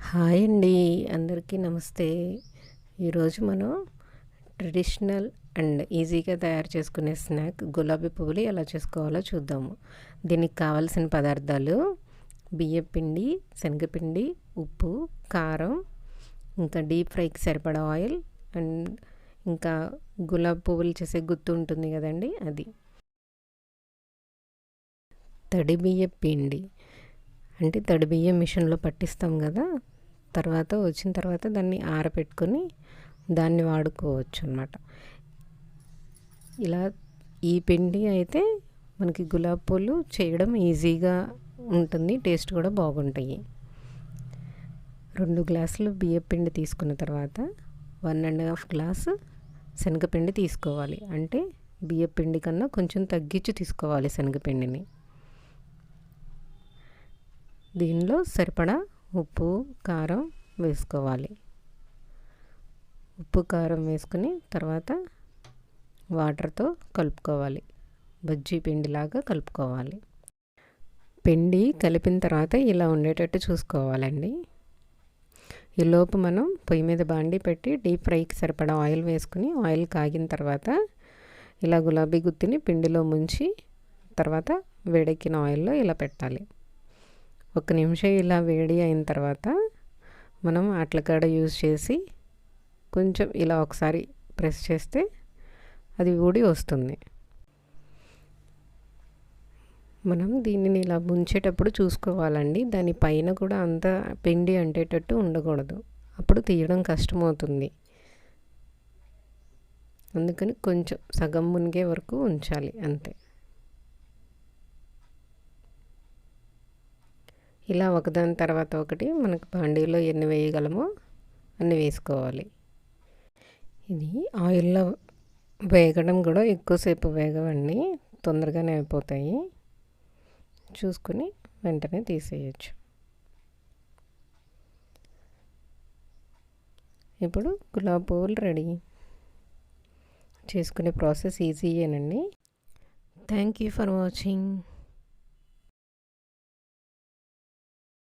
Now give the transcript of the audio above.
Hi అండి, అందరికీ నమస్తే. ఈరోజు మనం ట్రెడిషనల్ అండ్ ఈజీగా తయారు చేసుకునే స్నాక్ గులాబీ పువ్వులు ఎలా చేసుకోవాలో చూద్దాము. దీనికి కావాల్సిన పదార్థాలు బియ్యపిండి, శనగపిండి, ఉప్పు, కారం, ఇంకా డీప్ ఫ్రైకి సరిపడా ఆయిల్, అండ్ ఇంకా గులాబీ పువ్వులు చేసే గుత్తు ఉంటుంది కదండి, అది. తడి బియ్య పిండి అంటే తడి బియ్యం మిషన్లో పట్టిస్తాం కదా, వచ్చిన తర్వాత దాన్ని ఆరబెట్టుకొని దాన్ని వాడుకోవచ్చు అన్నమాట. ఇలా ఈ పిండి అయితే మనకి గులాబీ పూలు చేయడం ఈజీగా ఉంటుంది, టేస్ట్ కూడా బాగుంటాయి. 2 గ్లాసులు బియ్యం పిండి తీసుకున్న తర్వాత 1.5 గ్లాసు శనగపిండి తీసుకోవాలి. అంటే బియ్యం పిండి కన్నా కొంచెం తగ్గించి తీసుకోవాలి శనగపిండిని. దీనిలో సరిపడా ఉప్పు, కారం వేసుకోవాలి. ఉప్పు, కారం వేసుకుని తర్వాత వాటర్తో కలుపుకోవాలి. బజ్జీ పిండిలాగా కలుపుకోవాలి. పిండి కలిపిన తర్వాత ఇలా ఉండేటట్టు చూసుకోవాలండి. ఈలోపు మనం పొయ్యి మీద బాండి పెట్టి డీప్ ఫ్రైకి సరిపడా ఆయిల్ వేసుకుని, ఆయిల్ కాగిన తర్వాత ఇలా గులాబీ గుత్తిని పిండిలో ముంచి తర్వాత వేడెక్కిన ఆయిల్లో ఇలా పెట్టాలి. 1 నిమిషం ఇలా వేడి అయిన తర్వాత మనం అట్లకాడ యూజ్ చేసి కొంచెం ఇలా ఒకసారి ప్రెస్ చేస్తే అది ఊడి వస్తుంది. మనం దీనిని ఇలా ముంచేటప్పుడు చూసుకోవాలండి, దాని పైన కూడా అంత పిండి అంటేటట్టు ఉండకూడదు, అప్పుడు తీయడం కష్టమవుతుంది. అందుకని కొంచెం సగం మునిగే వరకు ఉంచాలి, అంతే. ఇలా ఒకదాని తర్వాత ఒకటి మనకు బాండీలో ఎన్ని వేయగలమో అన్ని వేసుకోవాలి. ఇది ఆయిల్లో వేగడం కూడా ఎక్కువసేపు వేగవండి, తొందరగానే అయిపోతాయి. చూసుకుని వెంటనే తీసేయచ్చు. ఇప్పుడు గులాబీ పువ్వులు రెడీ. చేసుకునే ప్రాసెస్ ఈజీయేనండి. Thank you for watching.